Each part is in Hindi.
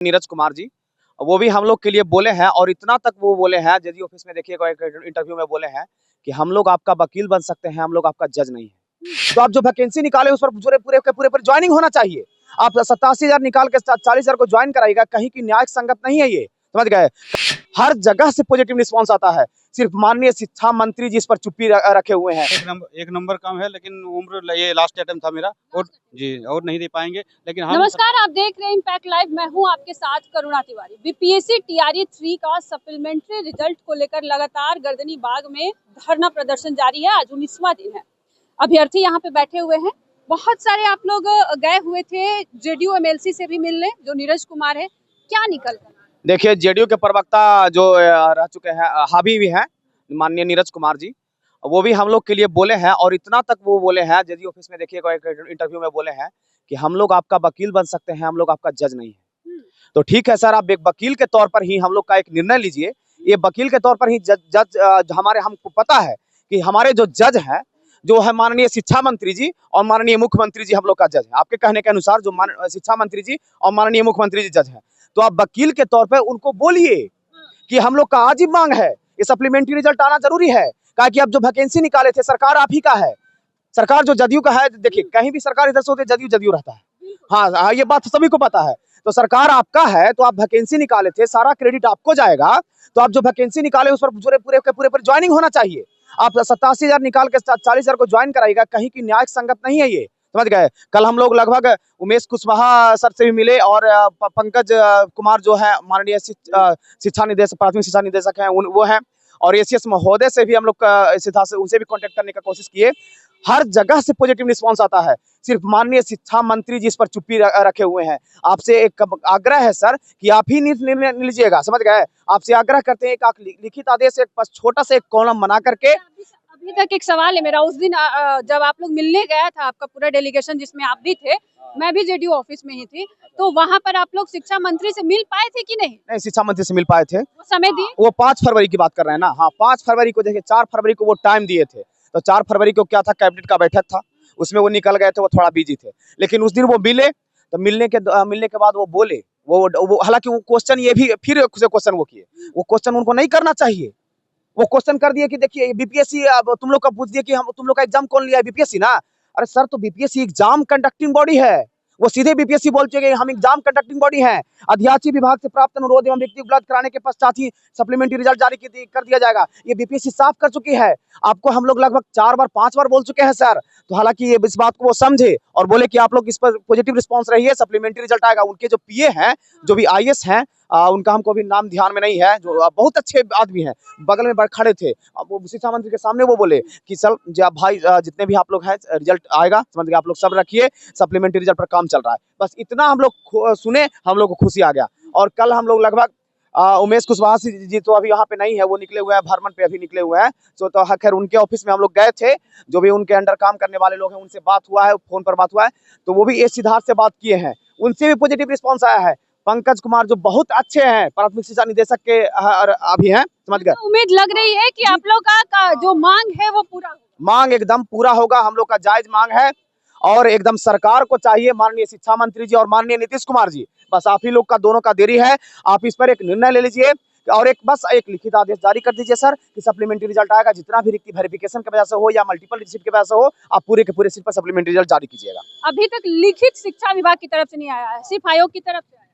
नीरज कुमार जी, वो भी हम लोग के लिए बोले हैं और इतना तक वो बोले हैं, जदयू ऑफिस में देखिएगा एक इंटरव्यू में बोले हैं कि हम लोग आपका वकील बन सकते हैं, हम लोग आपका जज नहीं है। तो आप जो वैकेंसी निकाले उस पर पूरे पूरे के पूरे पर ज्वाइनिंग होना चाहिए। आप 87,000 निकाल के 40,000 को ज्वाइन कराएगा, कहीं की न्याय संगत नहीं है ये, समझ गए। हर जगह से पॉजिटिव रिस्पॉन्स आता है, सिर्फ माननीय शिक्षा मंत्री जी इस पर चुप्पी रखे हुए हैं। एक नंबर कम है, लेकिन उम्र ये लास्ट अटेम्प्ट था मेरा, और जी और नहीं दे पाएंगे, लेकिन हम नमस्कार, आप देख रहे हैं इम्पैक्ट लाइव। मैं हूं आपके साथ करुणा तिवारी। बीपीएससी टीआरई 3 का सप्लीमेंट्री रिजल्ट को लेकर लगातार गर्दनी बाग में धरना प्रदर्शन जारी है। आज 19वां दिन है। अभ्यर्थी यहां पे बैठे हुए हैं। बहुत सारे आप लोग गए हुए थे जेडीयू एमएलसी से भी मिलने, जो नीरज कुमार है। क्या निकल कर? देखिए, जेडीयू के प्रवक्ता जो रह चुके हैं, हावी भी हैं, माननीय नीरज कुमार जी, वो भी हम लोग के लिए बोले हैं और इतना तक वो बोले हैं, जेडीयू ऑफिस में देखिएगा एक इंटरव्यू में बोले हैं कि हम लोग आपका वकील बन सकते हैं, हम लोग आपका जज नहीं है। तो ठीक है सर, आप एक वकील के तौर पर ही हम लोग का एक निर्णय लीजिए। ये वकील के तौर पर ही जज हमारे, हमको पता है कि हमारे जो जज हैं, जो है माननीय शिक्षा मंत्री जी और माननीय मुख्यमंत्री जी हम लोग का जज है। आपके कहने के अनुसार जो शिक्षा मंत्री जी और माननीय मुख्यमंत्री जी जज है, तो आप वकील के तौर पर उनको बोलिए कि हम लोग का आज ही मांग है, ये सप्लीमेंट्री रिजल्ट आना जरूरी है। कहा कि अब जो वैकेंसी निकाले थे, सरकार आप ही का है, सरकार जो जदयू का है। देखिए, कहीं भी सरकार इधर से होती है, जदयू जदयू रहता है। हाँ, ये बात सभी को पता है। तो सरकार आपका है, तो आप वैकेंसी निकाले थे, सारा क्रेडिट आपको जाएगा। तो आप जो वैकेंसी निकाले उस पर पूरे पूरे के पूरे पर ज्वाइनिंग होना चाहिए। आप 87,000 निकाल के 40,000 को ज्वाइन कराएगा, कहीं की न्याय संगत नहीं है ये, समझ गए। कल हम लोग लगभग उमेश कुशवाहा सर से भी मिले और पंकज कुमार जो है माननीय शिक्षा निदेशक, प्राथमिक शिक्षा निदेशक हैं, वो हैं, और एसीएस महोदय से भी हम लोग उनसे भी कांटेक्ट करने का कोशिश किए। हर जगह से पॉजिटिव रिस्पांस आता है, सिर्फ माननीय शिक्षा मंत्री जी इस पर चुप्पी रखे हुए हैं। आपसे एक आग्रह है सर कि आप ही निर्णय लीजिएगा, समझ गए। आपसे आग्रह करते हैं एक लिखित आदेश, एक छोटा सा एक कॉलम बना करके। अभी तक एक सवाल है मेरा। उस दिन जब आप लोग मिलने गया था, आपका पूरा डेलीगेशन जिसमें आप भी थे, मैं भी जेडीयू ऑफिस में ही थी, तो वहाँ पर आप लोग शिक्षा मंत्री से मिल पाए थे कि नहीं? नहीं, शिक्षा मंत्री से मिल पाए थे। वो समय दिए? वो 5 फरवरी की बात कर रहे हैं ना। हाँ, 5 फरवरी को, देखिए 4 फरवरी को वो टाइम दिए थे। तो 4 फरवरी को क्या था, कैबिनेट का बैठक था, उसमें वो निकल गए थे, वो थोड़ा बिजी थे। लेकिन उस दिन वो मिले, तो मिलने के बाद वो बोले, वो हालांकि वो क्वेश्चन, ये भी फिर क्वेश्चन वो किए, वो क्वेश्चन उनको नहीं करना चाहिए। वो क्वेश्चन कर दिए कि देखिए बीपीएससी, अब तुम लोग का पूछ दिए कि हम तुम लोग का एग्जाम कौन लिया है, बीपीएससी ना। अरे सर, तो बीपीएससी एग्जाम कंडक्टिंग बॉडी है। वो सीधे बीपीएससी बोल चुके हम एग्जाम कंडक्टिंग बॉडी हैं। अध्याची विभाग से प्राप्त अनुरोध एवं व्यक्ति उपलब्ध कराने के पश्चात ही सप्लीमेंट्री रिजल्ट जारी कर दिया जाएगा। ये बीपीएससी साफ कर चुकी है। आपको हम लोग लगभग 4 बार 5 बार बोल चुके हैं सर। तो हालांकि ये इस बात को वो समझे और बोले कि आप लोग इस पर पॉजिटिव रिस्पॉन्स रहिए, सप्लीमेंट्री रिजल्ट आएगा। उनके जो पीए हैं, जो भी आईएएस हैं, उनका हमको भी नाम ध्यान में नहीं है, जो बहुत अच्छे आदमी हैं, बगल में खड़े थे। वो शिक्षा मंत्री के सामने वो बोले कि चल भाई, जितने भी आप लोग हैं, रिजल्ट आएगा, समझ गए, आप लोग सब रखिए, सप्लीमेंट्री रिजल्ट पर काम चल रहा है। बस इतना हम लोग सुने, हम लोग को खुशी आ गया। और कल हम लोग लगभग उमेश कुशवाहा जी तो अभी यहाँ पे नहीं है, वो निकले हुए हैं, भ्रमण पे अभी निकले हुए हैं। तो खैर उनके ऑफिस में हम लोग गए थे, जो भी उनके अंडर काम करने वाले लोग हैं, उनसे बात हुआ है, फोन पर बात हुआ है। तो वो भी सिद्धार्थ से बात किए हैं, उनसे भी पॉजिटिव रिस्पॉन्स आया है। पंकज कुमार जो बहुत अच्छे हैं, प्राथमिक शिक्षा निदेशक के अभी हैं, समझ गए। उम्मीद लग रही है कि आप लोग का जो मांग है वो पूरा होगा। मांग एकदम पूरा होगा, हम लोग का जायज मांग है। और एकदम सरकार को चाहिए, माननीय शिक्षा मंत्री जी और माननीय नीतीश कुमार जी, बस आप ही लोग का, दोनों का देरी है। आप इस पर एक निर्णय ले लीजिए और बस एक लिखित आदेश जारी कर दीजिए सर कि सप्लीमेंट्री रिजल्ट आएगा, जितना भी रिक्ति वेरिफिकेशन की वजह से हो या मल्टीपल सीट की वजह से हो, आप पूरे के पूरे सीट पर सप्लीमेंट्री रिजल्ट जारी कीजिएगा। अभी तक लिखित शिक्षा विभाग की तरफ से नहीं आया है, सिर्फ आयोग की तरफ से आया है।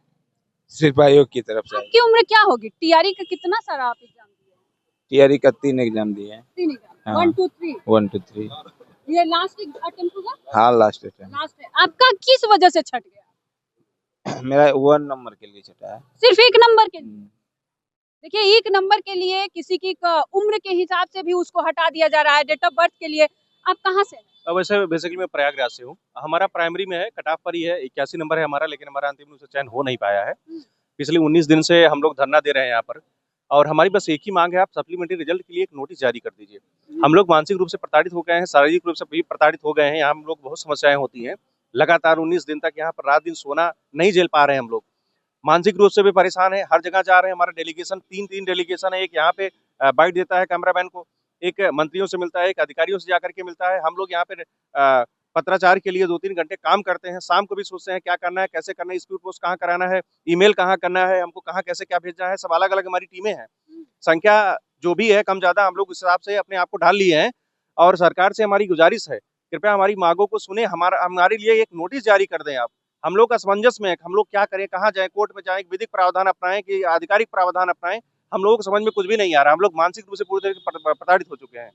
सिर्फ आयोग की तरफ से। आपकी उम्र क्या होगी? टीआरई का कितना सारा आप एग्जाम दिए? टीआरई का 3 एग्जाम दिए हैं। 3 एग्जाम, हाँ। 1 2 3 1 2 3। ये लास्ट अटेम्प्ट होगा? हाँ, लास्ट अटेम्प्ट। लास्ट है। आपका किस वजह से छट गया? मेरा 1 नंबर के लिए छटा है। सिर्फ 1 नंबर के लिए? देखिए, 1 नंबर के लिए किसी की उम्र के हिसाब से भी उसको हटा दिया जा रहा है, डेट ऑफ बर्थ के लिए। आप कहाँ से? वैसे बेसिकली मैं प्रयागराज से हूँ। हमारा प्राइमरी में है, कट ऑफ पर ही है, 81 नंबर है हमारा, लेकिन हमारा अंतिम रूप से चयन हो नहीं पाया है। पिछले 19 दिन से हम लोग धरना दे रहे हैं यहाँ पर, और हमारी बस एक ही मांग है, आप सप्लीमेंट्री रिजल्ट के लिए एक नोटिस जारी कर दीजिए। हम लोग मानसिक रूप से प्रताड़ित हो गए हैं, शारीरिक रूप से भी प्रताड़ित हो गए हैं। यहाँ हम लोग बहुत समस्याएं होती हैं, लगातार 19 दिन तक यहाँ पर रात दिन सोना नहीं झेल पा रहे हैं हम लोग। मानसिक रूप से भी परेशान है, हर जगह जा रहे हैं। हमारा डेलीगेशन 3 डेलीगेशन है, एक यहाँ पे बाइट देता है कैमरामैन को, एक मंत्रियों से मिलता है, एक अधिकारियों से जाकर के मिलता है। हम लोग यहाँ पे पत्राचार के लिए 2-3 घंटे काम करते हैं, शाम को भी सोचते हैं क्या करना है, कैसे करना है, स्पीड पोस्ट कहाँ कराना है, ईमेल कहाँ करना है, हमको कहाँ कैसे क्या भेजना है, सब अलग-अलग हमारी टीमें हैं। संख्या जो भी है कम ज़्यादा हम लोग उस हिसाब से अपने आप को ढाल लिए हैं और सरकार से हमारी गुजारिश है, कृपया हमारी मांगों को सुने, हमारे लिए एक नोटिस जारी कर दें आप। हम लोग असमंजस में हैं, हम लोग क्या करें, कहाँ जाएँ, कोर्ट में जाएँ, विधिक प्रावधान अपनाएँ कि आधिकारिक प्रावधान अपनाएँ, हम लोगों को समझ में कुछ भी नहीं आ रहा, हम लोग मानसिक रूप से पूरी तरह से प्रताड़ित हो चुके हैं।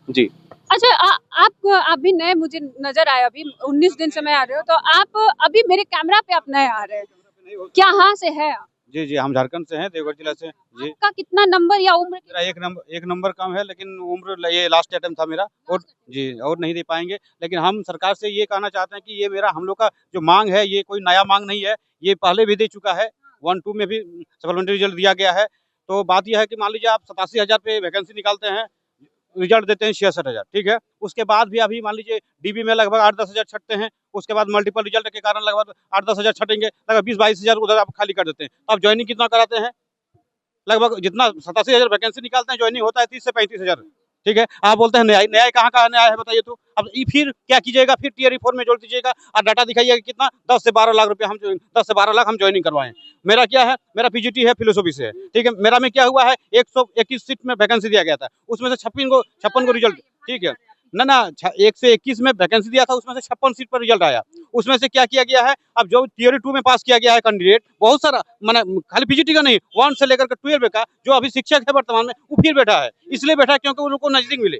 जी। अच्छा, आप भी नए मुझे नजर आए, अभी 19 दिन से मैं आ रहे हो, तो आप अभी मेरे कैमरा पे आप नए आ रहे हैं, क्या हाँ से है आप? जी जी, हम झारखंड से हैं, देवघर जिला से जी। आपका कितना नंबर या उम्र? मेरा एक नंबर कम है, लेकिन उम्र ये लास्ट अटेम्प्ट था मेरा, और जी और नहीं दे पाएंगे। लेकिन हम सरकार से ये कहना चाहते हैं कि ये मेरा हम लोग का जो मांग है, ये कोई नया मांग नहीं है, ये पहले भी दे चुका है, 1-2 में भी सप्लीमेंट्री रिजल्ट दिया गया है। तो बात यह है कि मान लीजिए आप 87,000 पे वैकेंसी निकालते हैं, रिजल्ट देते हैं 66,000, ठीक है। उसके बाद भी अभी मान लीजिए डीबी में लगभग 8-10 हज़ार छटते हैं, उसके बाद मल्टीपल रिजल्ट के कारण लगभग 8-10 हज़ार छटेंगे, लगभग 20-22 हज़ार उधर आप खाली कर देते हैं। अब ज्वाइनिंग कितना कराते हैं? लगभग जितना 87,000 वैकेंसी निकालते हैं, ज्वाइनिंग होता है 30 से 35,000, ठीक है। आप बोलते हैं न्याय, न्याय कहाँ का न्याय है बताइए तो? अब फिर क्या कीजिएगा, फिर टीयर 4 में जोड़ दीजिएगा और डाटा दिखाइएगा कितना 10 से 12 लाख रुपया, हम 10 से 12 लाख हम ज्वाइनिंग करवाएं। मेरा क्या है, मेरा पीजीटी है, फिलोसॉफी से है, ठीक है। मेरा में क्या हुआ है, 121 सीट में वैकेंसी दिया गया था, उसमें से 56 को रिजल्ट, ठीक है ना 121 में वैकेंसी दिया था, उसमें से 56 सीट पर रिजल्ट आया। उसमें से क्या किया गया है, अब जो थियोरी 2 में पास किया गया है कैंडिडेट, बहुत सारा माने खाली पीजीटी का नहीं, 1 से लेकर के 12 का जो अभी शिक्षक है वर्तमान में, वो फिर बैठा है। इसलिए बैठा है क्योंकि उन लोग को नजदीक मिले,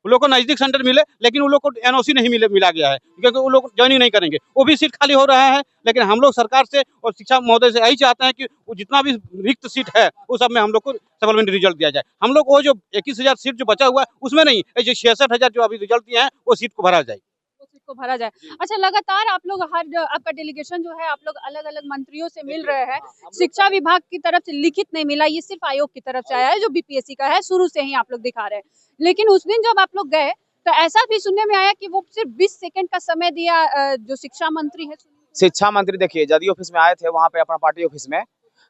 उन लोग को नजदीक सेंटर मिले, लेकिन उन लोग को एनओसी नहीं मिला गया है, क्योंकि उन लोग ज्वाइनिंग नहीं करेंगे, वो भी सीट खाली हो रहा है। लेकिन हम लोग सरकार से और शिक्षा महोदय से यही चाहते हैं कि वो जितना भी रिक्त सीट है, उस सब में हम लोग को सप्लीमेंट्री रिजल्ट दिया जाए। हम लोग वो जो 21,000 सीट जो बचा हुआ है, उसमें नहीं, जो 66,000 जो अभी रिजल्ट दिए हैं, वो सीट को भरा जाए। सीट को भरा जाए। अच्छा, लगातार आप लोग आपका डेलीगेशन जो है, आप लोग अलग-अलग मंत्रियों से मिल रहे हैं, शिक्षा विभाग की तरफ से लिखित नहीं मिला, ये सिर्फ आयोग की तरफ से आया है जो बीपीएससी का है, शुरू से ही आप लोग दिखा रहे हैं। लेकिन उस दिन जब आप लोग गए तो ऐसा भी सुनने में आया कि वो सिर्फ 20 सेकंड का समय दिया, जो शिक्षा मंत्री है। शिक्षा मंत्री देखिए जदयू ऑफिस में आए थे, वहाँ पे अपना पार्टी ऑफिस में,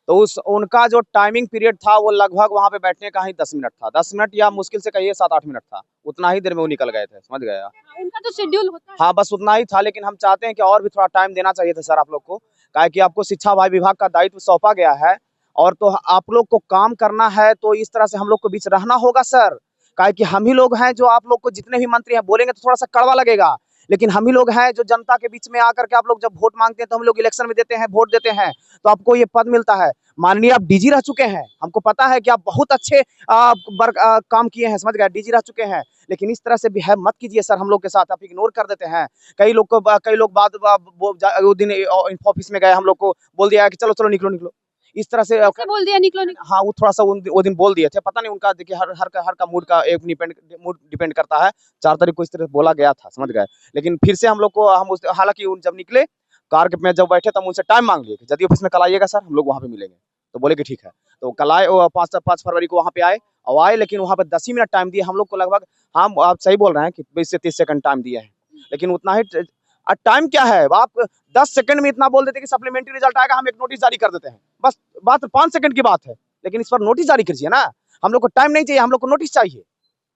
तो उनका जो टाइमिंग पीरियड था वो लगभग वहाँ पे बैठने का ही 10 मिनट था, 10 मिनट या मुश्किल से कहिए 7-8 मिनट था, उतना ही देर में वो निकल गए थे, समझ गए आप? उनका तो शेड्यूल होता है। हाँ, बस उतना ही था, लेकिन हम चाहते हैं कि और भी थोड़ा टाइम देना चाहिए था सर आप लोग को, काहे कि आपको शिक्षा विभाग का दायित्व सौंपा गया है और तो आप लोग को काम करना है, तो इस तरह से हम लोग को बीच रहना होगा सर। काहे कि हम ही लोग हैं जो आप लोग को, जितने भी मंत्री हैं बोलेंगे तो थोड़ा सा कड़वा लगेगा, लेकिन हम ही लोग हैं जो जनता के बीच में आकर के आप लोग जब वोट मांगते हैं तो हम लोग इलेक्शन में देते हैं, वोट देते हैं, तो आपको ये पद मिलता है। माननीय आप डीजी रह चुके हैं, हमको पता है कि आप बहुत अच्छे काम किए हैं, समझ गए, डीजी रह चुके हैं, लेकिन इस तरह से बिहेव मत कीजिए सर हम लोग के साथ, आप इग्नोर कर देते हैं। कई लोग बाद वो दिन ऑफिस में गए, हम लोग को बोल दिया कि चलो चलो निकलो निकलो, इस तरह से बोल दिया निकलो निकलो। हाँ, वो थोड़ा सा वो दिन बोल दिए थे, पता नहीं उनका, देखिए हर का मूड का एक मूड डिपेंड करता है। 4 तारीख को इस तरह बोला गया था, समझ गए, लेकिन फिर से हम लोग को हालांकि जब निकले कार में जब बैठे तब उनसे टाइम मांग लिए, जदयू ऑफिस में कल आइएगा सर, हम लोग वहाँ पे मिलेंगे, तो बोले कि ठीक है। तो कल आए, 5 फरवरी को वहाँ पे आए और आए, लेकिन वहाँ पे 10 ही मिनट टाइम दिए हम लोग को, लगभग, हाँ आप सही बोल रहे हैं कि 20 से 30 सेकंड टाइम दिए हैं, लेकिन उतना ही टाइम क्या है, आप 10 सेकंड में इतना बोल देते कि सप्लीमेंट्री रिजल्ट आएगा, हम एक नोटिस जारी कर देते हैं, बस बात 5 सेकंड की बात है, लेकिन इस पर नोटिस जारी कीजिए ना। हम लोग को टाइम नहीं चाहिए, हम लोग को नोटिस चाहिए।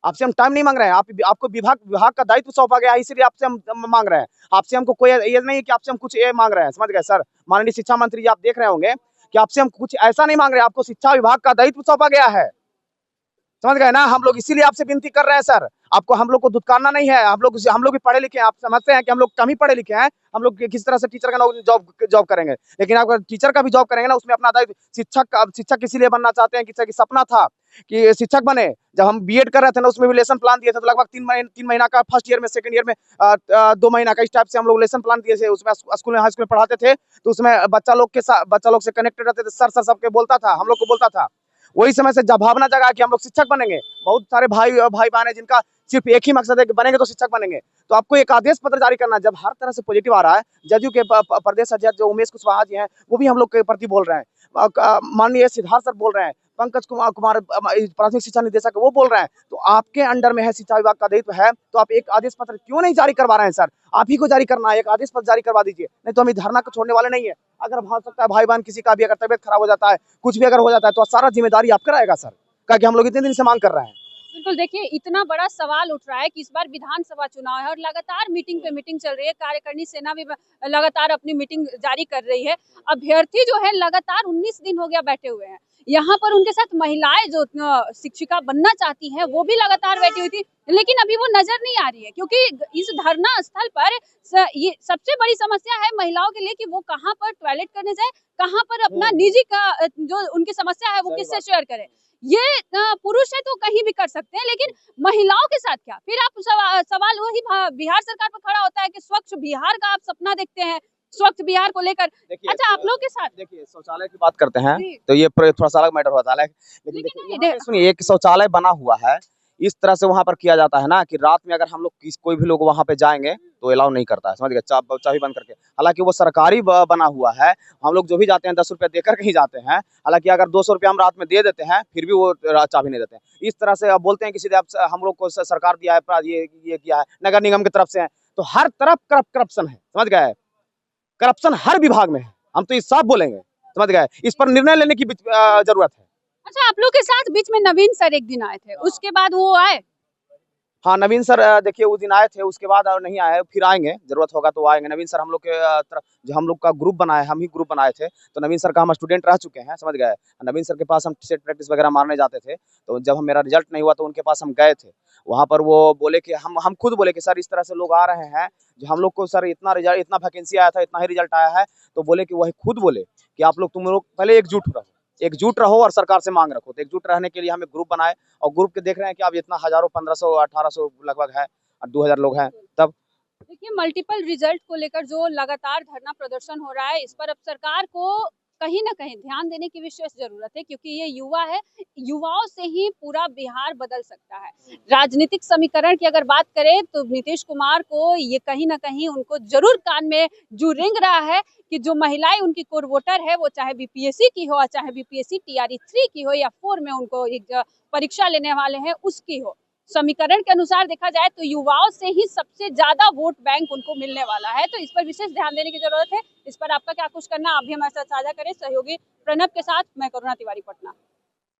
आपसे हम टाइम नहीं मांग रहे हैं, आपको विभाग का दायित्व सौंपा गया है, इसलिए आपसे हम मांग रहे हैं। आपसे हमको कोई ये नहीं है कि आपसे हम कुछ ये मांग रहे हैं, समझ गए सर। माननीय शिक्षा मंत्री जी, आप देख रहे होंगे कि आपसे हम कुछ ऐसा नहीं मांग रहे हैं, आपको शिक्षा विभाग का दायित्व सौंपा गया है, समझ गए ना। हम लोग इसीलिए आपसे विनती कर रहे हैं सर, आपको हम लोग को दुत्कारना नहीं है, हम लोग भी पढ़े लिखे हैं, आप समझते हैं कि हम लोग कम ही पढ़े लिखे हैं, हम लोग किस तरह से टीचर का जॉब करेंगे, लेकिन अगर टीचर का भी जॉब करेंगे ना, उसमें अपना दायित्व, शिक्षक इसीलिए बनना चाहते हैं कि सपना था कि शिक्षक बने। जब हम बीएड कर रहे थे ना, उसमें भी लेसन प्लान दिए थे, तो लगभग 3 महीना का फर्स्ट ईयर में, सेकंड ईयर में 2 महीना का, इस टाइप से हम लोग लेसन प्लान दिए थे। उसमें स्कूल में, हाई स्कूल में पढ़ाते थे, तो उसमें बच्चा लोग से कनेक्टेड रहते थे, सर सबके बोलता था, हम लोग को बोलता था। वही समय से जब भावना जगा कि हम लोग शिक्षक बनेंगे, बहुत सारे भाई बहन है जिनका सिर्फ एक ही मकसद है कि बनेंगे तो शिक्षक बनेंगे, तो आपको एक आदेश पत्र जारी करना है। जब हर तरह से पॉजिटिव आ रहा है, जदयू के प्रदेश अध्यक्ष जो उमेश कुशवाहा जी हैं, वो भी हम लोग के प्रति बोल रहे हैं, माननीय सिद्धार्थ सर बोल रहे हैं, पंकज कुमार प्राथमिक शिक्षा निदेशक वो बोल रहे हैं, तो आपके अंडर में है, शिक्षा विभाग का दायित्व है, तो आप एक आदेश पत्र क्यों नहीं जारी करवा रहे हैं सर? आप ही को जारी करना है, एक आदेश पत्र जारी करवा दीजिए, नहीं तो हम धरना को छोड़ने वाले नहीं है। अगर हो सकता है भाई बहन किसी का भी अगर तबियत खराब हो जाता है, कुछ भी अगर हो जाता है, तो सारा जिम्मेदारी आपका रहेगा सर, क्योंकि हम लोग इतने दिन से मांग कर रहे हैं। बिल्कुल, देखिए इतना बड़ा सवाल उठ रहा है कि इस बार विधानसभा चुनाव है और लगातार मीटिंग पे मीटिंग चल रही है। कार्यकारिणी सेना भी लगातार अपनी मीटिंग जारी कर रही है। अभ्यर्थी जो है लगातार 19 दिन हो गया बैठे हुए हैं। यहाँ पर उनके साथ महिलाएं जो शिक्षिका बनना चाहती हैं वो भी लगातार बैठी हुई थी, लेकिन अभी वो नजर नहीं आ रही है क्योंकि इस धरना स्थल पर ये सबसे बड़ी समस्या है महिलाओं के लिए कि वो कहाँ पर टॉयलेट करने जाए, कहाँ पर अपना निजी का जो उनकी समस्या है वो किससे शेयर करें। ये पुरुष है तो कहीं भी कर सकते हैं, लेकिन महिलाओं के साथ क्या? फिर आप सवाल वही बिहार सरकार पर खड़ा होता है कि स्वच्छ बिहार का आप सपना देखते हैं, स्वच्छ बिहार को लेकर। अच्छा, आप लोग के साथ देखिए शौचालय की बात करते हैं जी। तो ये थोड़ा सा अलग मैटर होता है, लेकिन लेकिन देखिए नहीं, यहाँ पे सुनिए, एक शौचालय बना हुआ है, इस तरह से वहां पर किया जाता है ना कि रात में अगर हम लोग कोई भी लोग वहां पे जाएंगे तो अलाउ नहीं करता है, समझ गए, चाबी बंद करके। हालांकि वो सरकारी बना हुआ है, हम लोग जो भी जाते हैं 10 रुपया देकर कहीं जाते हैं। हालांकि अगर 200 रुपया हम रात में दे देते हैं फिर भी वो चाबी नहीं देते हैं। इस तरह से अब बोलते हैं कि सीधे हम लोग को सरकार दिया है, ये किया है नगर निगम की तरफ से है, तो हर तरफ करप्शन है, समझ गए, करप्शन हर विभाग में है। हम तो इस साफ बोलेंगे, समझ गए, इस पर निर्णय लेने की जरूरत है। अच्छा, आप लोग के साथ बीच में नवीन सर एक दिन आए थे, उसके बाद वो आए? हाँ, नवीन सर देखिए उस दिन आए थे, उसके बाद और नहीं आए, फिर आएंगे, जरूरत होगा तो आएंगे। नवीन सर हम लोग के तरफ जो हम लोग का ग्रुप बनाए, हम ही ग्रुप बनाए थे, तो नवीन सर का हम स्टूडेंट रह चुके हैं, समझ गए। नवीन सर के पास हम सेट प्रैक्टिस वगैरह मारने जाते थे, तो जब मेरा रिजल्ट नहीं हुआ तो उनके पास हम गए थे। वहाँ पर वो बोले कि हम खुद बोले कि सर इस तरह से लोग आ रहे हैं, जो हम लोग को सर इतना रिजल्ट, इतना वैकेंसी आया था, इतना ही रिजल्ट आया है, तो बोले कि वही खुद बोले कि आप लोग, तुम लोग पहले एकजुट रहो और सरकार से मांग रखो। तो एकजुट रहने के लिए हमें ग्रुप बनाए, और ग्रुप के देख रहे हैं कि अब इतना हजारों 1500 1800 लगभग है, 2000 लोग हैं तब। देखिए, मल्टीपल रिजल्ट को लेकर जो लगातार धरना प्रदर्शन हो रहा है, इस पर अब सरकार को कहीं ना कहीं ध्यान देने की विशेष जरूरत है, क्योंकि ये युवा है, युवाओं से ही पूरा बिहार बदल सकता है। राजनीतिक समीकरण की अगर बात करें तो नीतीश कुमार को ये कहीं ना कहीं उनको जरूर कान में जू रेंग रहा है कि जो महिलाएं उनकी कोर वोटर है, वो चाहे बीपीएससी की हो, चाहे बीपीएससी टीआरई 3 की हो या 4 में उनको एक परीक्षा लेने वाले हैं उसकी हो। समीकरण के अनुसार देखा जाए तो युवाओं से ही सबसे ज्यादा वोट बैंक उनको मिलने वाला है, तो इस पर विशेष ध्यान देने की जरूरत है। इस पर आपका क्या कुछ करना, आप भी हमारे साथ साझा करें। सहयोगी प्रणब के साथ मैं करुणा तिवारी, पटना।